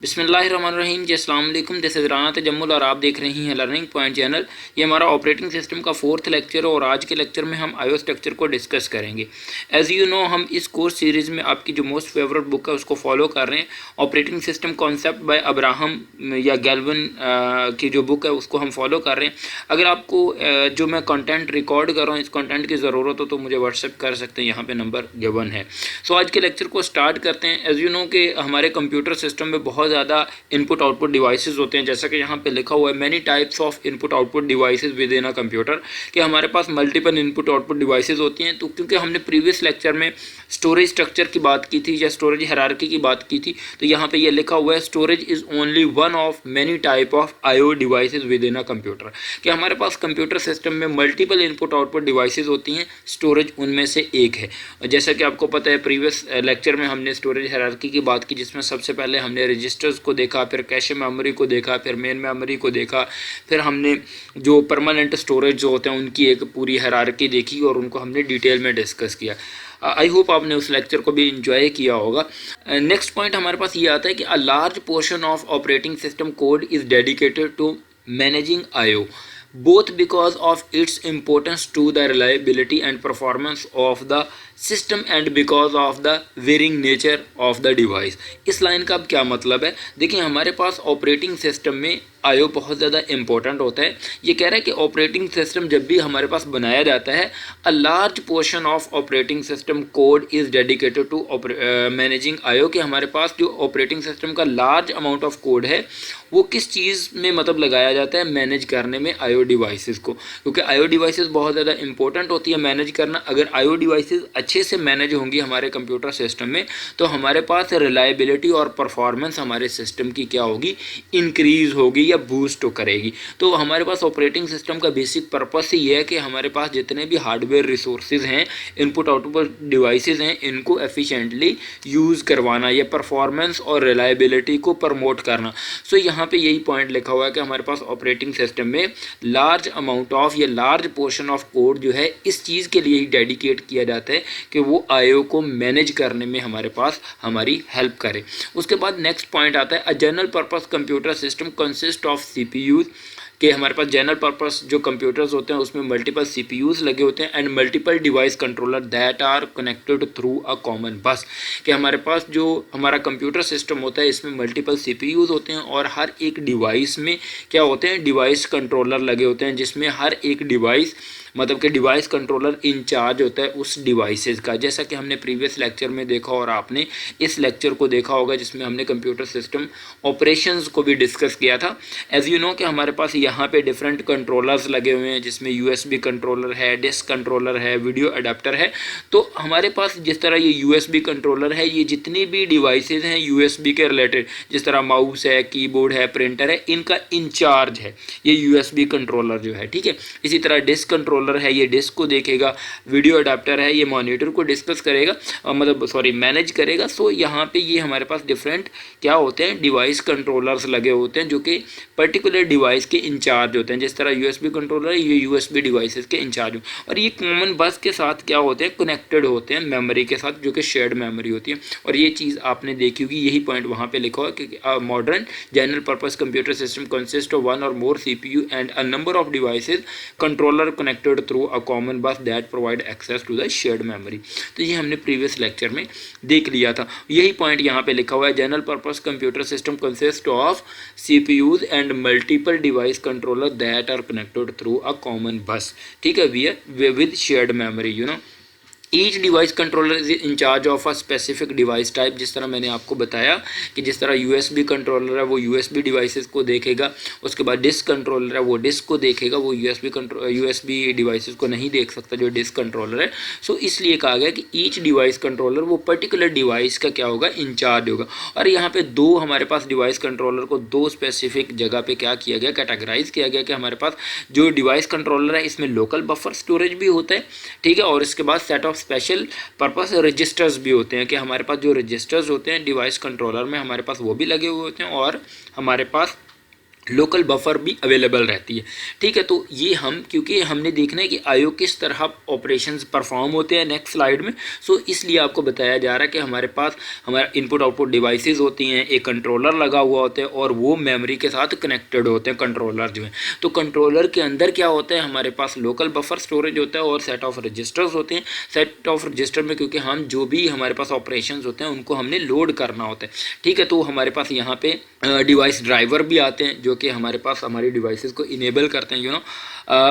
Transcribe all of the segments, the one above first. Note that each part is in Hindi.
बिस्मिल्लाहिर्रहमानिर्रहीम जी अस्सलाम वालेकुम। दिस इज़ राना तजम्मुल और आप देख रही हैं लर्निंग पॉइंट चैनल। ये हमारा ऑपरेटिंग सिस्टम का 4th लेक्चर है और आज के लेक्चर में हम आईओ स्ट्रक्चर को डिस्कस करेंगे। एज़ यू नो हम इस कोर्स सीरीज़ में आपकी जो मोस्ट फेवरेट बुक है उसको फॉलो कर रहे हैं। Operating system concept bye Abraham या गैल्वन की जो बुक है उसको हम फॉलो कर रहे हैं। अगर आपको जो मैं कंटेंट रिकॉर्ड कर रहा हूँ इस कंटेंट की ज़रूरत हो तो मुझे व्हाट्सएप कर सकते हैं, यहाँ पर नंबर गिवन है। सो आज के लेक्चर को स्टार्ट करते हैं। एज़ यू नो कि हमारे कंप्यूटर सिस्टम में बहुत ज़्यादा इनपुट आउटपुट डिवाइसेस होते हैं, जैसा कि यहाँ पे लिखा हुआ है many types of input output devices with in a computer, कि हमारे पास मल्टीपल इनपुट आउटपुट डिवाइसेस होती हैं। तो क्योंकि हमने प्रीवियस लेक्चर में स्टोरेज स्ट्रक्चर की बात की थी या स्टोरेज हायरार्की की बात की थी, तो यहाँ पे ये लिखा हुआ है storage is only one of many type of IO devices with in a computer, कि हमारे पास कंप्यूटर सिस्टम में मल्टीपल इनपुट आउटपुट डिवाइसेस होती हैं, स्टोरेज उनमें से एक है। जैसा कि आपको पता है प्रीवियस लेक्चर में हमने स्टोरेज हायरार्की की बात की, जिसमें सबसे पहले हमने रजिस्टर्स को देखा, फिर कैश मेमोरी को देखा, फिर मेन मेमोरी को देखा, फिर हमने जो परमानेंट स्टोरेज जो होते हैं उनकी एक पूरी हायरार्की देखी और उनको हमने डिटेल में डिस्कस किया। आई होप आपने उस लेक्चर को भी इंजॉय किया होगा। नेक्स्ट पॉइंट हमारे पास ये आता है कि a large portion of operating system code is dedicated to managing IO both because of its importance to the reliability and performance of the system and because of the varying nature of the device। इस लाइन का अब क्या मतलब है? देखिए हमारे पास ऑपरेटिंग सिस्टम में आईओ बहुत ज़्यादा इंपॉर्टेंट होता है। ये कह रहा है कि ऑपरेटिंग सिस्टम जब भी हमारे पास बनाया जाता है, a large portion of operating system code is dedicated to managing IO, कि हमारे पास जो ऑपरेटिंग सिस्टम का लार्ज अमाउंट ऑफ कोड है वो किस चीज़ में मतलब लगाया जाता है, मैनेज करने में आईओ डिवाइसेस को, क्योंकि आईओ डिवाइसेस बहुत ज़्यादा इंपॉर्टेंट होती है मैनेज करना। अगर आईओ डिवाइसेस अच्छे से मैनेज होंगी हमारे कंप्यूटर सिस्टम में तो हमारे पास रिलायबिलिटी और परफॉर्मेंस हमारे सिस्टम की क्या होगी, इंक्रीज़ होगी या बूस्ट करेगी। तो हमारे पास ऑपरेटिंग सिस्टम का बेसिक पर्पस ही ये है कि हमारे पास जितने भी हार्डवेयर रिसोर्सेज हैं, इनपुट आउटपुट डिवाइसेस हैं, इनको एफिशिएंटली यूज़ करवाना या परफॉर्मेंस और रिलायबिलिटी को प्रमोट करना। सो यहाँ पे यही पॉइंट लिखा हुआ है कि हमारे पास ऑपरेटिंग सिस्टम में लार्ज अमाउंट ऑफ या लार्ज पोर्शन ऑफ कोड जो है इस चीज़ के लिए ही डेडिकेट किया जाता है कि वो आईओ को मैनेज करने में हमारे पास हमारी हेल्प करे। उसके बाद नेक्स्ट पॉइंट आता है a general purpose computer system consist of CPUs, कि हमारे पास जनरल पर्पस जो कंप्यूटर्स होते हैं उसमें मल्टीपल सीपीयूज लगे होते हैं and multiple device controller that are connected through a common bus, कि हमारे पास जो हमारा कंप्यूटर सिस्टम होता है इसमें मल्टीपल सीपीयूज होते हैं और हर एक डिवाइस में क्या होते हैं, डिवाइस कंट्रोलर लगे होते हैं, जिसमें हर एक डिवाइस मतलब कि डिवाइस कंट्रोलर इंचार्ज होता है उस डिवाइसेस का, जैसा कि हमने प्रीवियस लेक्चर में देखा और आपने इस लेक्चर को देखा होगा जिसमें हमने कंप्यूटर सिस्टम ऑपरेशंस को भी डिस्कस किया था। एज यू नो कि हमारे पास यहाँ पे डिफरेंट कंट्रोलर्स लगे हुए हैं, जिसमें यूएसबी कंट्रोलर है, डिस्क कंट्रोलर है, वीडियो अडेप्टर है। तो हमारे पास जिस तरह ये यूएसबी कंट्रोलर है, ये जितनी भी डिवाइसेज हैं यूएसबी के रिलेटेड, जिस तरह माउस है, कीबोर्ड है, प्रिंटर है, इनका इंचार्ज है ये यूएसबी कंट्रोलर जो है, ठीक है। इसी तरह डिस्क कंट्रोलर है, ये डिस्क को देखेगा, वीडियो अडेप्टर है, ये मॉनिटर को डिस्कस करेगा मतलब सॉरी मैनेज करेगा। सो यहाँ पे ये हमारे पास डिफरेंट क्या होते हैं, डिवाइस कंट्रोलर्स लगे होते हैं जो कि पर्टिकुलर डिवाइस के इंचार्ज होते हैं। जिस तरह यूएसबी कंट्रोलर ये यूएसबी डिवाइसेस के इंचार्ज हो, और ये कॉमन बस के साथ क्या होते हैं, कनेक्टेड होते हैं मेमोरी के साथ, जो कि शेयर्ड मेमोरी होती है। और ये चीज़ आपने देखी होगी, यही पॉइंट वहाँ पे लिखा हुआ है कि modern general purpose computer system consist of one or more CPU and a number of devices controller connected through a common bus that provide access to the shared memory. तो ये हमने प्रीवियस लेक्चर में देख लिया था। यही पॉइंट यहाँ पे लिखा हुआ है, general purpose computer system consist of CPUs and multiple device controller that are connected through a common bus, ठीक है, with shared memory, you know. Each device controller is in charge of a specific device type, जिस तरह मैंने आपको बताया कि जिस तरह यूएसबी कंट्रोलर है वो यूएसबी डिवाइसेस को देखेगा, उसके बाद डिस्क कंट्रोलर है वो डिस्क को देखेगा, वो यूएसबी डिवाइसेस को नहीं देख सकता जो डिस्क कंट्रोलर है। सो इसलिए कहा गया कि ईच डिवाइस कंट्रोलर वो पर्टिकुलर डिवाइस का क्या होगा, इंचार्ज होगा। और यहाँ पे दो हमारे पास डिवाइस कंट्रोलर को दो स्पेसिफिक जगह पे क्या किया गया, कैटेगराइज किया गया कि हमारे पास जो डिवाइस कंट्रोलर है इसमें लोकल बफर स्टोरेज भी होता है, ठीक है, और इसके बाद set of special purpose registers भी होते हैं, कि हमारे पास जो रजिस्टर्स होते हैं डिवाइस कंट्रोलर में हमारे पास वो भी लगे हुए होते हैं, और हमारे पास लोकल बफर भी अवेलेबल रहती है। ठीक है, तो ये हम क्योंकि हमने देखना है कि आईओ किस तरह ऑपरेशंस परफॉर्म होते हैं नेक्स्ट स्लाइड में, सो इसलिए आपको बताया जा रहा है कि हमारे पास हमारा इनपुट आउटपुट डिवाइसेस होती हैं, एक कंट्रोलर लगा हुआ होता है और वो मेमोरी के साथ कनेक्टेड होते हैं कंट्रोलर जो है। तो कंट्रोलर के अंदर क्या होता है, हमारे पास लोकल बफर स्टोरेज होता है और सेट ऑफ रजिस्टर्स होते हैं। सेट ऑफ रजिस्टर में क्योंकि हम जो भी हमारे पास ऑपरेशंस होते हैं उनको हमने लोड करना होता है। ठीक है, तो हमारे पास यहाँ पे डिवाइस ड्राइवर भी आते हैं जो कि हमारे पास हमारी डिवाइसेस को इनेबल करते हैं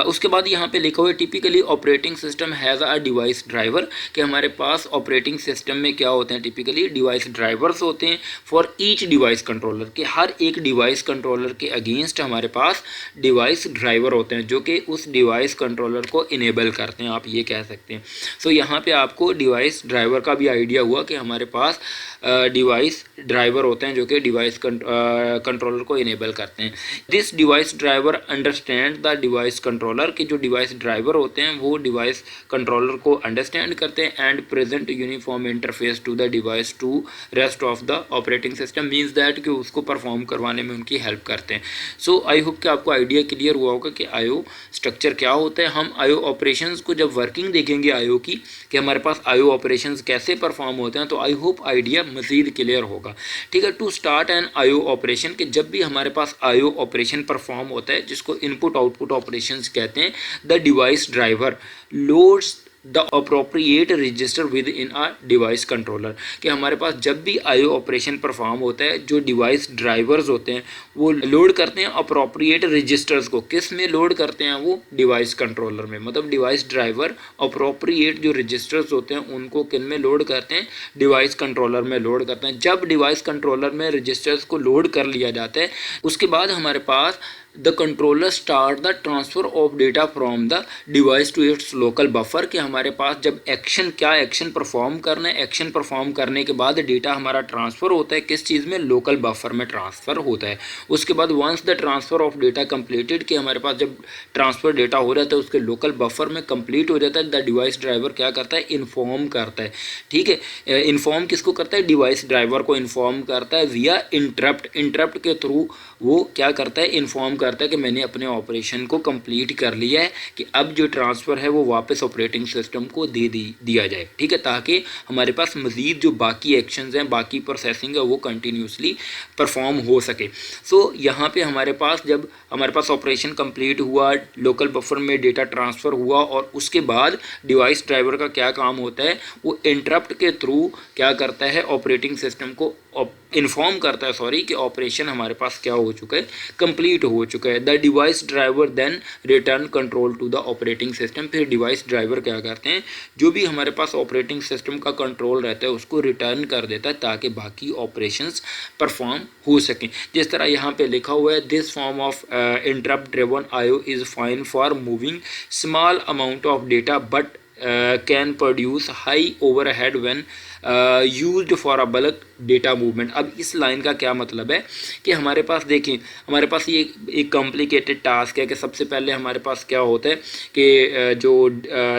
उसके बाद यहाँ पे लिखा हुआ है typically operating system has a device driver, कि हमारे पास ऑपरेटिंग सिस्टम में क्या होते हैं, टिपिकली डिवाइस ड्राइवर्स होते हैं फॉर ईच डिवाइस कंट्रोलर, के हर एक डिवाइस कंट्रोलर के अगेंस्ट हमारे पास डिवाइस ड्राइवर होते हैं जो कि उस डिवाइस कंट्रोलर को इनेबल करते हैं, आप ये कह सकते हैं। सो यहाँ पे आपको डिवाइस ड्राइवर का भी आइडिया हुआ कि हमारे पास डिवाइस ड्राइवर होते हैं जो कि डिवाइस कंट्रोलर को इनेबल करते हैं। This device driver understand the device controller, के जो डिवाइस ड्राइवर होते हैं वो डिवाइस कंट्रोलर को अंडरस्टैंड करते हैं and present uniform interface to the device to rest of the operating system, means that कि उसको परफॉर्म करवाने में उनकी हेल्प करते हैं। सो आई होप कि आपको आइडिया क्लियर हुआ होगा कि आईओ स्ट्रक्चर क्या होता है। हम आईओ ऑपरेशंस को जब वर्किंग देखेंगे आईओ की, कि हमारे पास आईओ ऑपरेशंस कैसे परफॉर्म होते हैं, तो आई होप आइडिया मज़ीद क्लियर होगा। ठीक है, to start an IO operation, कि जब भी हमारे पास आईओ ऑपरेशन परफॉर्म होता है जिसको इनपुट आउटपुट ऑपरेशंस कहते हैं, the device driver loads the appropriate register with in a device controller, कि हमारे पास जब भी आईओ ऑपरेशन परफॉर्म होता है जो डिवाइस ड्राइवर्स होते हैं वो लोड करते हैं अप्रोप्रिएट रजिस्टर्स को, किस में लोड करते हैं, वो डिवाइस कंट्रोलर में। मतलब डिवाइस ड्राइवर अप्रोप्रिएट जो रजिस्टर्स होते हैं उनको किन में लोड करते हैं, डिवाइस कंट्रोलर में लोड करते हैं। जब डिवाइस कंट्रोलर में रजिस्टर्स को लोड कर लिया जाता है उसके बाद हमारे पास the controller start the transfer of data from the device to its local buffer, कि हमारे पास जब एक्शन परफॉर्म करना है, एक्शन परफॉर्म करने के बाद डेटा हमारा ट्रांसफ़र होता है किस चीज़ में, लोकल बफर में ट्रांसफ़र होता है। उसके बाद once the transfer of data completed, कि हमारे पास जब ट्रांसफ़र डेटा हो जाता है उसके लोकल बफर में कंप्लीट हो जाता है, द डिवाइस ड्राइवर क्या करता है, इन्फॉर्म करता है। ठीक है, इन्फॉर्म किसको करता है, डिवाइस ड्राइवर को इन्फॉर्म करता है विया इंटरप्ट के थ्रू वो क्या करता है, इन्फॉर्म करता है कि मैंने अपने ऑपरेशन को कंप्लीट कर लिया है, कि अब जो ट्रांसफ़र है वो वापस ऑपरेटिंग सिस्टम को दिया जाए। ठीक है, ताकि हमारे पास मज़ीद जो बाकी एक्शंस हैं, बाकी प्रोसेसिंग है वो कंटिन्यूसली परफॉर्म हो सके। सो यहाँ पे हमारे पास जब हमारे पास ऑपरेशन कंप्लीट हुआ, लोकल बफर में डेटा ट्रांसफ़र हुआ और उसके बाद डिवाइस ड्राइवर का क्या काम होता है, वो इंटरप्ट के थ्रू क्या करता है, ऑपरेटिंग सिस्टम को इन्फॉर्म करता है कि ऑपरेशन हमारे पास क्या हो चुका है, कंप्लीट हो चुका है। The device driver then return control to the operating system, फिर डिवाइस ड्राइवर क्या करते हैं, जो भी हमारे पास ऑपरेटिंग सिस्टम का कंट्रोल रहता है उसको रिटर्न कर देता है ताकि बाकी ऑपरेशंस परफॉर्म हो सकें। जिस तरह यहाँ पे लिखा हुआ है, this form of interrupt driven IO is fine for moving small amount of data but can produce high overhead when used for a bulk data movement. अब इस लाइन का क्या मतलब है कि हमारे पास देखें, हमारे पास ये एक कॉम्प्लिकेटेड टास्क है कि सबसे पहले हमारे पास क्या होता है कि जो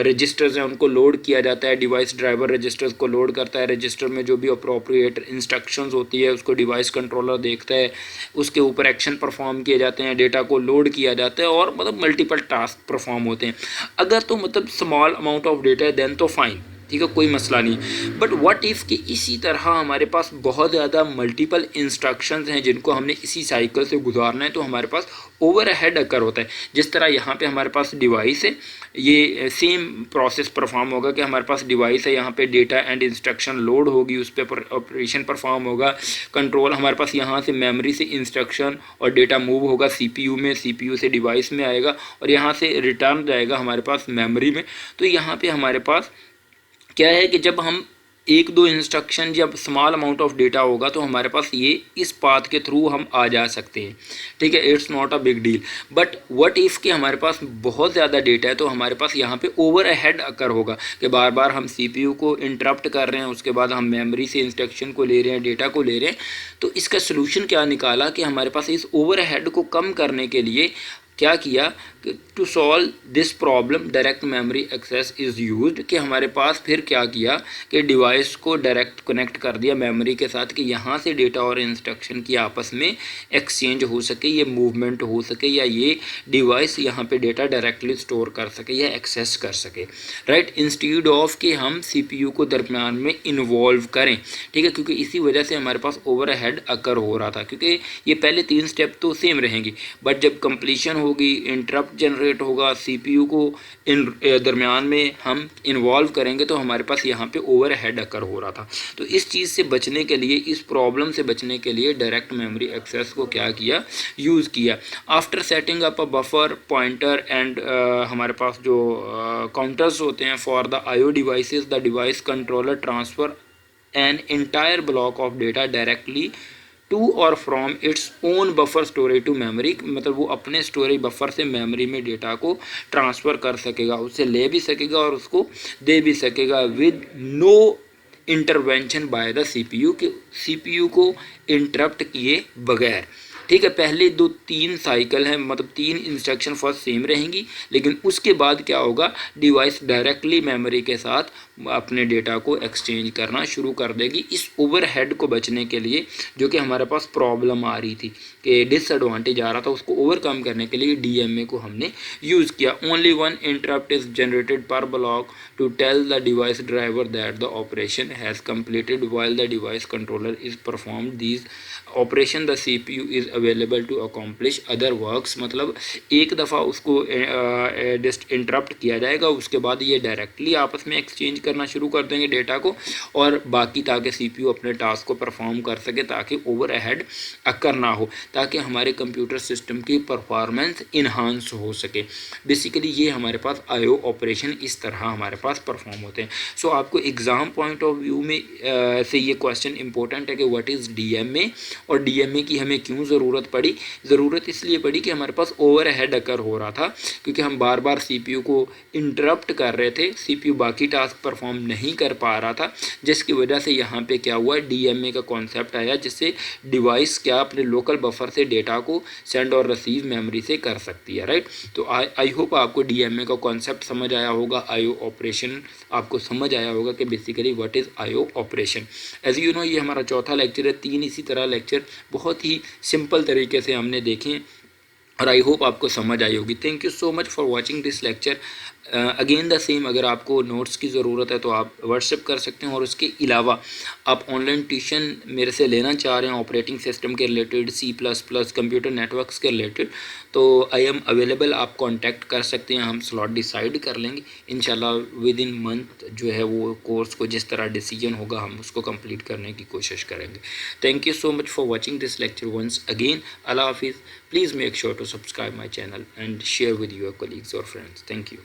रजिस्टर्स हैं उनको लोड किया जाता है, डिवाइस ड्राइवर रजिस्टर्स को लोड करता है, रजिस्टर में जो भी अप्रोप्रिएट इंस्ट्रक्शंस होती है उसको डिवाइस कंट्रोलर देखता है, उसके ऊपर एक्शन परफॉर्म किए जाते हैं, डेटा को लोड किया जाता है और मतलब मल्टीपल टास्क परफॉर्म होते हैं। अगर तो मतलब स्मॉल अमाउंट ऑफ डेटा है देन तो फाइन, ठीक है, कोई मसला नहीं। बट व्हाट इफ़ कि इसी तरह हमारे पास बहुत ज़्यादा मल्टीपल इंस्ट्रक्शंस हैं जिनको हमने इसी साइकिल से गुजारना है, तो हमारे पास ओवरहेड अकर होता है। जिस तरह यहाँ पे हमारे पास डिवाइस है, ये सेम प्रोसेस परफॉर्म होगा कि हमारे पास डिवाइस है, यहाँ पे डेटा एंड इंस्ट्रक्शन लोड होगी, उस पर ऑपरेशन परफॉर्म होगा, कंट्रोल हमारे पास यहाँ से मेमोरी से इंस्ट्रक्शन और डेटा मूव होगा सीपीयू में, सीपीयू से डिवाइस में आएगा और यहाँ से रिटर्न जाएगा हमारे पास मेमोरी में। तो यहाँ पे हमारे पास क्या है कि जब हम एक दो इंस्ट्रक्शन, जब स्मॉल अमाउंट ऑफ डेटा होगा तो हमारे पास ये इस पाथ के थ्रू हम आ जा सकते हैं, ठीक है, it's not a big deal. But what if कि हमारे पास बहुत ज़्यादा डेटा है तो हमारे पास यहाँ पे ओवर हेड अकर होगा कि बार बार हम सीपीयू को इंटरप्ट कर रहे हैं, उसके बाद हम मेमोरी से इंस्ट्रक्शन को ले रहे हैं, डेटा को ले रहे हैं। तो इसका सोल्यूशन क्या निकाला कि हमारे पास इस ओवर हेड को कम करने के लिए क्या किया to solve this problem direct memory access is used, कि हमारे पास फिर क्या किया कि डिवाइस को डायरेक्ट कनेक्ट कर दिया मेमोरी के साथ कि यहाँ से डेटा और इंस्ट्रक्शन की आपस में एक्सचेंज हो सके, ये मूवमेंट हो सके, या ये डिवाइस यहाँ पे डेटा डायरेक्टली स्टोर कर सके या एक्सेस कर सके, राइट, इंस्टीड ऑफ कि हम CPU को दरम्यान में इन्वॉल्व करें, ठीक है, क्योंकि इसी वजह से हमारे पास ओवरहेड अकर हो रहा था, क्योंकि ये पहले 3 स्टेप तो सेम रहेंगी, बट जब कंप्लीशन होगी, इंटरप्ट जनरेट होगा, CPU को इन दरम्यान में हम इन्वॉल्व करेंगे, तो हमारे पास यहाँ पे ओवरहेड अकर हो रहा था। तो इस चीज़ से बचने के लिए, इस प्रॉब्लम से बचने के लिए डायरेक्ट मेमोरी एक्सेस को क्या किया, यूज़ किया। After setting up a buffer pointer and हमारे पास जो काउंटर्स होते हैं for the IO devices, the device controller transfer an entire block of data directly to or from its own buffer storage to memory, मतलब वो अपने स्टोरेज बफर से मेमोरी में डेटा को ट्रांसफ़र कर सकेगा, उससे ले भी सकेगा और उसको दे भी सकेगा with no intervention by the CPU, के CPU को इंटरप्ट किए बगैर, ठीक है। पहले 2-3 साइकिल हैं, मतलब 3 इंस्ट्रक्शन फर्स्ट सेम रहेंगी, लेकिन उसके बाद क्या होगा, डिवाइस डायरेक्टली मेमोरी के साथ अपने डेटा को एक्सचेंज करना शुरू कर देगी। इस ओवरहेड को बचने के लिए, जो कि हमारे पास प्रॉब्लम आ रही थी, कि डिसएडवांटेज आ रहा था, उसको ओवरकम करने के लिए DMA को हमने यूज़ किया। Only 1 interrupt is generated per block to tell the device driver that the operation has completed while the device controller is perform these operation the CPU is available to accomplish other works, मतलब एक दफ़ा उसको इंटरप्ट किया जाएगा, उसके बाद ये डायरेक्टली आपस में एक्सचेंज करना शुरू कर देंगे डेटा को, और बाकी ताकि CPU अपने टास्क को परफॉर्म कर सके, ताकि ओवरहेड अकर ना हो, ताकि हमारे कंप्यूटर सिस्टम की परफॉर्मेंस इन्हांस हो सके। बेसिकली ये हमारे पास IO ऑपरेशन इस तरह हमारे पास परफॉर्म होते हैं। सो आपको एग्ज़ाम पॉइंट ऑफ व्यू में से ये क्वेश्चन इंपॉर्टेंट है कि व्हाट इज़ DMA, और DMA की हमें क्यों ज़रूरत पड़ी। ज़रूरत इसलिए पड़ी कि हमारे पास ओवरहेड अकर हो रहा था, क्योंकि हम बार बार CPU को इंटरप्ट कर रहे थे, CPU बाकी टास्क परफॉर्म नहीं कर पा रहा था, जिसकी वजह से यहाँ पे क्या हुआ, DMA का कॉन्सेप्ट आया, जिससे डिवाइस क्या अपने लोकल बफर से डेटा को सेंड और रिसीव मेमोरी से कर सकती है, राइट। तो आई होप आपको DMA का कॉन्सेप्ट समझ आया होगा, IO ऑपरेशन आपको समझ आया होगा कि basically what is IO operation. As you know, ये हमारा चौथा लेक्चर है। 3 इसी तरह लेक्चर बहुत ही सिंपल तरीके से हमने देखें, और आई होप आपको समझ आई होगी। Thank you so much for watching this lecture. Again the same, अगर आपको नोट्स की ज़रूरत है तो आप व्हाट्सएप कर सकते हैं, और उसके अलावा आप ऑनलाइन ट्यूशन मेरे से लेना चाह रहे हैं ऑपरेटिंग सिस्टम के रिलेटेड, C++, कंप्यूटर नेटवर्क्स के रिलेटेड, तो आई एम अवेलेबल, आप कांटेक्ट कर सकते हैं, हम स्लॉट डिसाइड कर लेंगे इंशाल्लाह। विद इन मंथ जो है वो कोर्स को जिस तरह डिसीजन होगा हम उसको कंप्लीट करने की कोशिश करेंगे। Thank you so much for watching this lecture once again. अल्लाह हाफिज़। Please make sure to subscribe my channel and share with your colleagues or friends. Thank you.